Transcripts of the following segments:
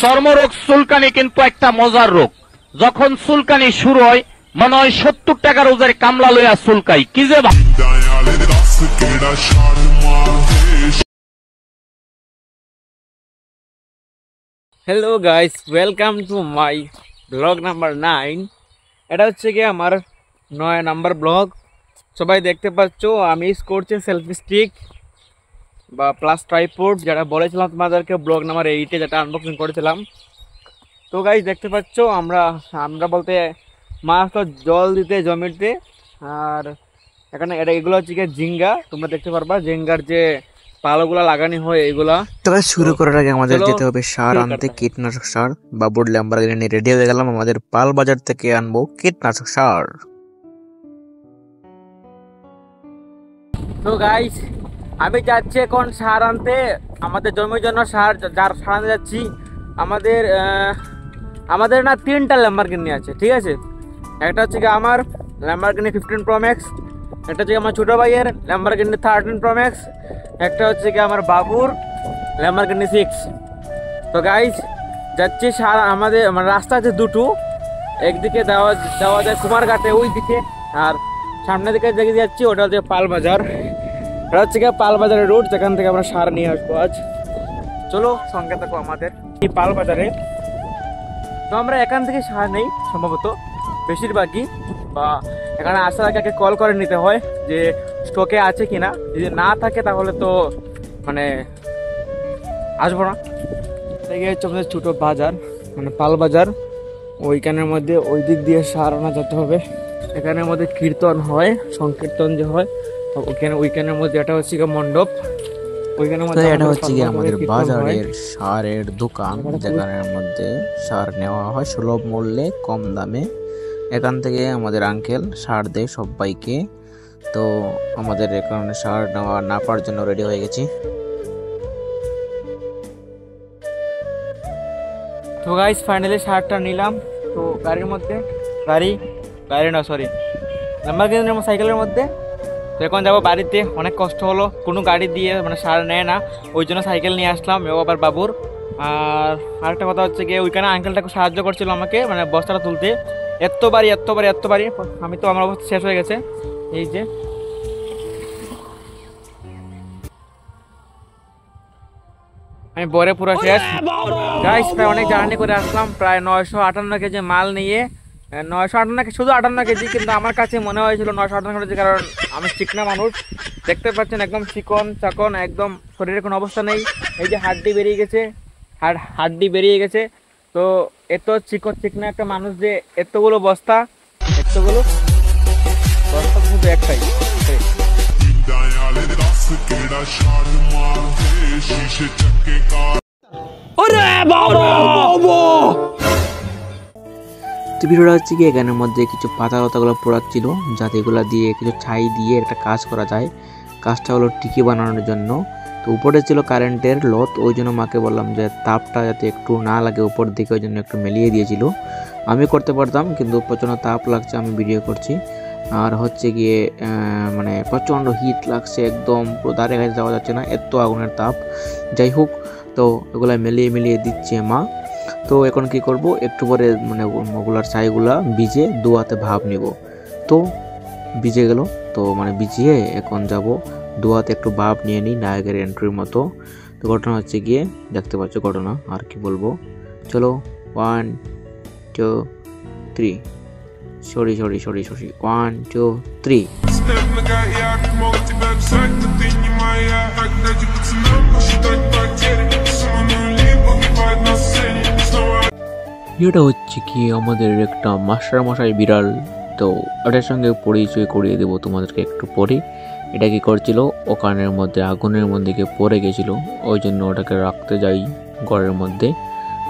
চর্মরোগ চুলকানি কিন্তু একটা মজার রোগ। যখন চুলকানি শুরু হয় মনে হয় 70 টাকার ওজের কামলা লইয়া চুলকাই কি যে। Hello guys, welcome to my blog number 9। এটা হচ্ছে কি আমার 9 নাম্বার ব্লগ। সবাই দেখতে পাচ্ছ আমি ইউজ করছি সেলফি স্টিক বা প্লাস ট্রাইপড, যেটা বলেছিলাম তোমাদেরকে ব্লগ নাম্বার 8-এ, যেটা আনবক্সিং করেছিলাম। তো গাইস দেখতে পাচ্ছ আমরা বলতে মাছ তো জল দিতে জমিতে, আর এখানে এগুলো হচ্ছে কি ঝিঙ্গা। তোমরা দেখতে পারবা ঝিঙ্গার যে পালগুলা লাগানি হয় এগুলা। তবে শুরু করার আগে আমাদের যেতে হবে সার আনতে, কীটনাশক সার। বা বললে আমরা রেডি হয়ে গেলাম, আমাদের পাল বাজার থেকে আনবো কীটনাশক সার। তো গাইস আমি যাচ্ছি এখন সার আনতে, আমাদের জমির জন্য সার আনতে যাচ্ছি। আমাদের না 3টা ল্যাম্বরগিনি আছে, ঠিক আছে। একটা হচ্ছে কি আমার ল্যাম্বরগিনি 15 Pro Max, একটা হচ্ছে আমার ছোটো ভাইয়ের ল্যাম্বরগিনি 13 Pro Max, একটা হচ্ছে কি আমার বাবুর ল্যাম্বরগিনি 6। তো গাইস যাচ্ছি সার, আমাদের রাস্তা আছে দুটো, একদিকে দেওয়া যায় কুমারঘাটে ওই দিকে, আর সামনের দিকে দেখে যাচ্ছি ওটা হচ্ছে পালবাজার। এটা হচ্ছে কি পালবাজারের রোড, যেখান থেকে আমরা সার নিয়ে আসবো আজ। চলো সঙ্গে থাকো আমাদের এই পালবাজারে। তো আমরা এখান থেকে সার নেই সম্ভবত বেশিরভাগই, বা এখানে আসার আগে কল করে নিতে হয় যে স্টকে আছে কিনা। যদি না থাকে তাহলে তো আসবো না। এই হচ্ছে আমাদের ছোটো বাজার, পালবাজার। ওইখানের মধ্যে ওই দিক দিয়ে সার আনা যেতে হবে। এখানের মধ্যে কীর্তন হয়, সংকীর্তন যে হয় ওইখানের মধ্যে এটা হচ্ছে মণ্ডপ। এটা হচ্ছে কি আমাদের বাজারের সারের দোকান, যেখানের মধ্যে সার নেওয়া হয় সুলভ মূল্যে, কম দামে। এখান থেকে আমাদের আঙ্কেল সার দেয় সবাইকে। তো আমাদের এখানে সার নেওয়া না পাওয়ার জন্য রেডি হয়ে গেছি। তো গাইস ফাইনালি সারটা নিলাম। তো সাইকেলের মধ্যে। তো এখন যাবো বাড়িতে, অনেক কষ্ট হলো, কোনো গাড়ি দিয়ে সার নেয় না, ওই জন্য সাইকেল নিয়ে আসলাম ও আবার বাবুর। আর আরেকটা কথা হচ্ছে গিয়ে ওইখানে আঙ্কেলটা খুব সাহায্য করছিল আমাকে, বস্তাটা তুলতে। এত বাড়ি আমি তো আমার অবস্থা শেষ হয়ে গেছে। এই যে আমি বরে পুরো শেষ গাইস। প্রায় অনেক জার্নি করে আসলাম, প্রায় 958 কেজি মাল নিয়ে। 958 শুধু 58 কেজি, কিন্তু আমার কাছে মনে হয়েছিল 958 কেজি, কারণ আমি চিকনা মানুষ। দেখতে পাচ্ছেন একদম চিকন চাকন, একদম শরীরের কোনো অবস্থা নেই। এই যে হাড্ডি বেরিয়ে গেছে। তো এত চিকনা একটা মানুষ যে এতগুলো বস্তা শুধু একটাই। তো ভিডিওটা হচ্ছে কি এখানের মধ্যে কিছু পাতা লতাগুলো পোড়াচ্ছিল, যাতে এগুলো দিয়ে কিছু ছাই দিয়ে একটা কাজ করা যায়। কাজটা হলো টিকি বানানোর জন্য। তো উপরে ছিল কারেন্টের লত, ওই জন্য মাকে বললাম যে তাপটা যাতে একটু না লাগে উপর দিকে, ওই জন্য একটু মেলিয়ে দিয়েছিল। আমি করতে পারতাম, কিন্তু প্রচণ্ড তাপ লাগছে, আমি ভিডিও করছি। আর হচ্ছে গিয়ে প্রচণ্ড হিট লাগছে, একদম পুরো ধারে কাছে যাওয়া যাচ্ছে না, এত আগুনের তাপ। যাই হোক, তো এগুলো মিলিয়ে দিচ্ছে মা। তো এখন কি করব, একটু পরে ওগুলার ছাইগুলা ভিজে দোয়াতে ভাপ নিব। তো ভিজে গেল, তো ভিজিয়ে এখন যাব দোয়াতে একটু ভাপ নিয়ে নিই, নায়কের এন্ট্রির মতো। তো ঘটনা হচ্ছে গিয়ে দেখতে পাচ্ছ ঘটনা, আর কি বলবো। চলো 1 2 3 সরি 1 2 3। এটা হচ্ছে কি আমাদের একটা মাস্টারমশাই বিড়াল। তো এটার সঙ্গে পরিচয় করিয়ে দেবো তোমাদেরকে একটু পরে। এটা কি করছিল, ওখানের মধ্যে আগুনের মধ্যে গিয়ে পড়ে গেছিল, ওই জন্য ওটাকে রাখতে যাই ঘরের মধ্যে।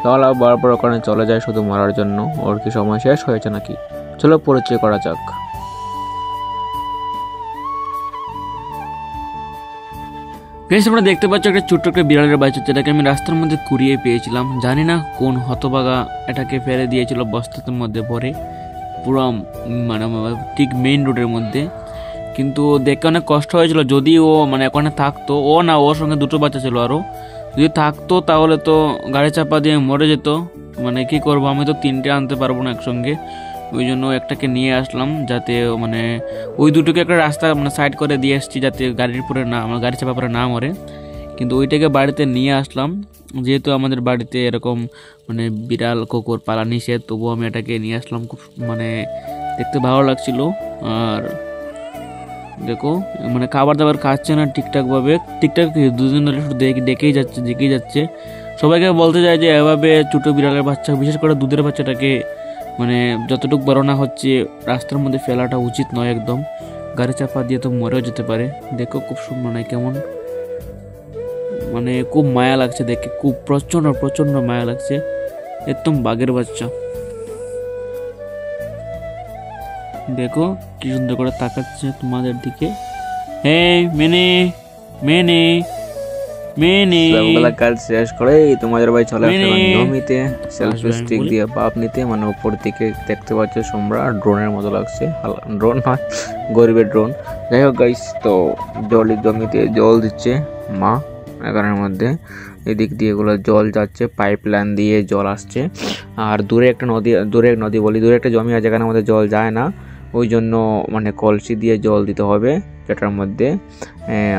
চলা বারবার ওখানে চলে যায় শুধু মারার জন্য। ওর কি সময় শেষ হয়েছে নাকি? চলো পরিচয় করা যাক। তোমরা দেখতে পাচ্ছ একটা ছোট্ট একটা বিড়ালের বাচ্চা, যেটাকে আমি রাস্তার মধ্যে কুড়িয়ে পেয়েছিলাম। জানি না কোন হতভাগা এটাকে ফেলে দিয়েছিল বস্তার মধ্যে পরে, পুরো ঠিক মেইন রোডের মধ্যে। কিন্তু দেখে অনেক কষ্ট হয়েছিল। যদি ও মানে ওখানে থাকতো, ও না ওর সঙ্গে দুটো বাচ্চা ছিল আরো, যদি থাকতো তাহলে তো গাড়ি চাপা দিয়ে মরে যেত। মানে কি করব, আমি তো 3টে আনতে পারবো না একসঙ্গে, ওই জন্য একটাকে নিয়ে আসলাম, যাতে মানে ওই দুটোকে একটা রাস্তা মানে সাইড করে দিয়ে এসেছি, যাতে গাড়ির পরে না আমার গাড়ি চাপা পরে না মরে। কিন্তু ওইটাকে বাড়িতে নিয়ে আসলাম, যেহেতু আমাদের বাড়িতে এরকম মানে বিড়াল কুকুর পালা নিষেধ, তবুও আমি এটাকে নিয়ে আসলাম। খুব মানে দেখতে ভালো লাগছিল। আর দেখো মানে খাবার দাবার খাচ্ছে না ঠিকঠাকভাবে, ঠিকঠাক দুদিন ধরে শুধু দেখেই যাচ্ছে। সবাইকে বলতে চাই যে এভাবে ছোটো বিড়ালের বাচ্চা, বিশেষ করে দুধের বাচ্চাটাকে মানে যতটুকু বড় না হচ্ছে রাস্তার মধ্যে ফেলাটা উচিত নয় একদম। গাড়ি চাপা দিয়ে তো মরেও যেতে পারে। দেখো খুব মানে কেমন মানে খুব মায়া লাগছে দেখে, খুব প্রচন্ড মায়া লাগছে, একদম বাঘের বাচ্চা। দেখো কি সুন্দর করে তাকাচ্ছে তোমাদের দিকে। এই মেনে সবগুলা কাজ শেষ করে তোমাদের ভাই চলে আসলো জমিতে সেলফি স্টিক দিয়ে বাপ নিতে। মানে উপর দিকে দেখতে পাচ্ছ তোমরা ড্রোনের মতো লাগছে, ড্রোন নয় গরিবের ড্রোন। যাই হোক গাইস, তো জমিতে জল দিচ্ছে মা এখানের মধ্যে। এদিক দিয়ে এগুলো জল যাচ্ছে, পাইপ লাইন দিয়ে জল আসছে। আর দূরে একটা জমি আছে, যেখানে আমাদের জল যায় না, ওই জন্য মানে কলসি দিয়ে জল দিতে হবে, যেটার মধ্যে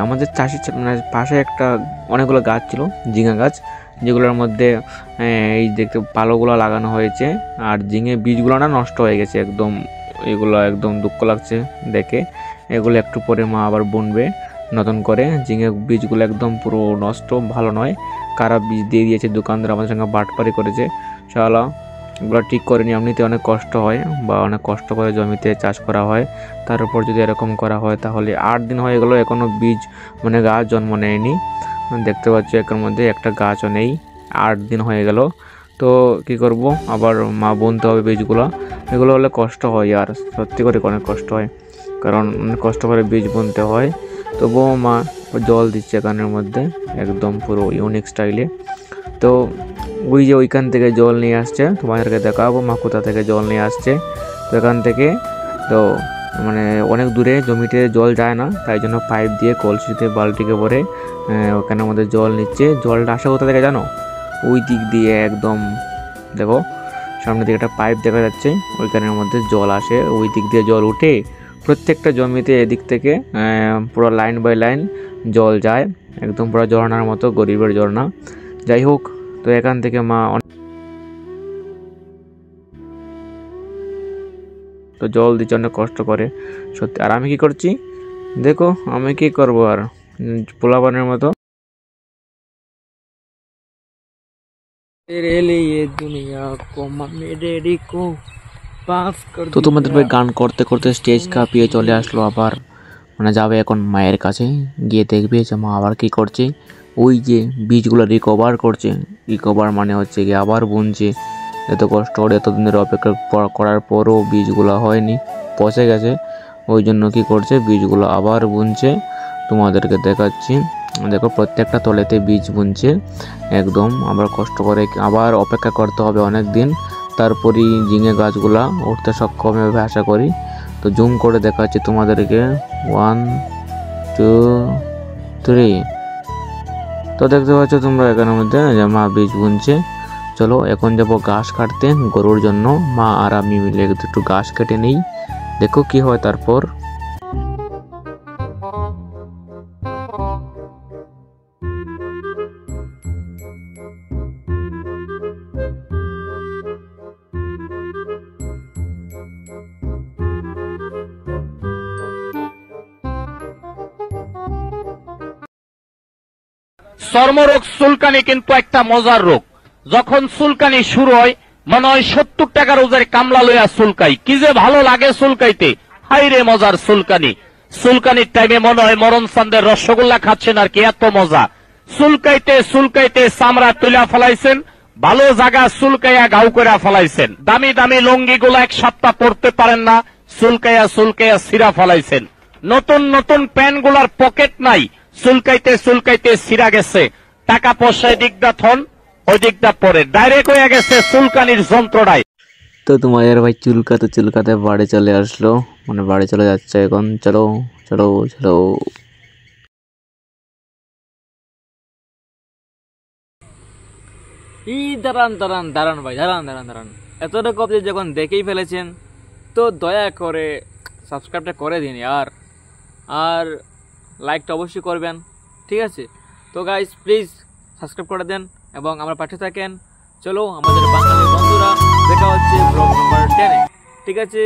আমাদের চাষি মানে পাশে একটা অনেকগুলো গাছ ছিল, ঝিঙা গাছ, যেগুলোর মধ্যে এই দেখতে পালোগুলো লাগানো হয়েছে। আর ঝিঙে বীজগুলো না নষ্ট হয়ে গেছে একদম, এগুলো একদম দুঃখ লাগছে দেখে। এগুলো একটু পরে মা আবার বুনবে নতুন করে। ঝিঙে বীজগুলো একদম পুরো নষ্ট, ভালো নয়। কারা বীজ দিয়ে দিয়েছে, দোকানদার আমাদের সঙ্গে বাটপারি করেছে। শালা এগুলো ঠিক করেনি। এমনিতে অনেক কষ্ট হয়, বা অনেক কষ্ট করে জমিতে চাষ করা হয়, তার উপর যদি এরকম করা হয় তাহলে 8 দিন হয়ে গেল এখনও বীজ মানে গাছ জন্ম নেয়নি। দেখতে পাচ্ছি এর মধ্যে একটা গাছও নেই, 8 দিন হয়ে গেল। তো কি করব, আবার মা বুনতে হবে বীজগুলো। এগুলো হলে কষ্ট হয়, আর সত্যি করে অনেক কষ্ট হয়, কারণ অনেক কষ্ট করে বীজ বুনতে হয়। তবুও মা জল দিচ্ছে এখানের মধ্যে একদম পুরো ইউনিক স্টাইলে। তো ওই যে ওইখান থেকে জল নিয়ে আসছে, তোমাদেরকে দেখাবো মা কোথা থেকে জল নিয়ে আসছে। তো এখান থেকে তো মানে অনেক দূরে জমিতে জল যায় না, তাই জন্য পাইপ দিয়ে কলসিতে বালতিকে ভরে ওখানে আমাদের জল নিচ্ছে। জলটা আসে কোথা থেকে জানো? ওই দিক দিয়ে একদম দেখো সামনে দিকে একটা পাইপ দেখা যাচ্ছে, ওইখানের মধ্যে জল আসে, ওই দিক দিয়ে জল উঠে প্রত্যেকটা জমিতে এদিক থেকে পুরো লাইন বাই লাইন জল যায়, একদম পুরো ঝর্ণার মতো, গরিবের ঝর্ণা। যাই হোক, তো এখান থেকে মা তো জল দিচ্ছে অনেক কষ্ট করে সত্যি। আর আমি কি করছি দেখো, আমি কি করবো আর পোলাপানের মতো। তো তোমাদের ভাই গান করতে করতে স্টেজ কাঁপিয়ে চলে আসলো, আবার মানে যাবে এখন মায়ের কাছে, গিয়ে দেখবে যে মা আবার কি করছে। ওই যে বীজগুলো রিকভার মানে হচ্ছে গিয়ে আবার বুনছে। এত কষ্ট করে এতদিনের অপেক্ষা করার পরও বীজগুলো হয়নি, পচে গেছে, ওই জন্য কি করছে বীজগুলো আবার বুনছে। তোমাদেরকে দেখাচ্ছি, দেখো প্রত্যেকটা তলেতে বীজ বুনছে একদম। আবার কষ্ট করে আবার অপেক্ষা করতে হবে অনেক দিন, তারপরই ঝিঙে গাছগুলা উঠতে সক্ষম হবে আশা করি। তো জুম করে দেখাচ্ছি তোমাদেরকে, 1 2 3। তো দেখতে পাচ্ছ তোমরা এখানের মধ্যে যে মা বীজ বুনছে। চলো এখন যাবো ঘাস কাটতে গরুর জন্য, মা আর আমি মিলে একটু ঘাস কেটে নেই, দেখো কি হয় তারপর। চর্মরোগ চুলকানি কিন্তু একটা মজার রোগ। যখন চুলকানি শুরু হয় মনে হয় 70 টাকা রোজের কামলা লইয়া চুলকাই, কি যে ভালো লাগে চুলকাইতে, হাই রে মজার চুলকানি। চুলকানির টাইমে মনে হয় মরণ চান্দের রসগোল্লা খাচ্ছেন আর কি, এত মজা। চুলকাইতে চামড়া তুলা ফেলাইছেন, ভালো জায়গা চুলকাইয়া গাউ করে ফেলাইছেন। দামি দামি লুঙ্গি গুলা 1 সপ্তাহ পরতে পারেন না, চুলকাইয়া ছিঁড়া ফেলাইছেন। নতুন প্যান্ট গুলার পকেট নাই, চুলকাইতে ছিঁড়া গেছে। টাকা পয়সা এদিকটা থন ওই দিকটা পরে ডাইরেক্ট হয়ে গেছে চুলকানির যন্ত্রণায়। তো তোমাদের ভাই চুলকাতে চুলকাতে বাড়ি চলে আসলো, মানে বাড়ি চলে যাচ্ছে এখন। চলো চলো চলো। দাঁড়ান দাঁড়ান দাঁড়ান ভাই, দাঁড়ান দাঁড়ান দাঁড়ান। এতটুকু আপনি যখন দেখেই ফেলেছেন তো দয়া করে সাবস্ক্রাইবটা করে দিন আর আর লাইকটা অবশ্যই করবেন, ঠিক আছে? তো গাইস প্লিজ সাবস্ক্রাইব করে দেন এবং আমার পাশে থাকেন। চলো আমাদের বাঙালি বন্ধুরা, দেখা হচ্ছে ব্লগ নাম্বার 10-এ, ঠিক আছে?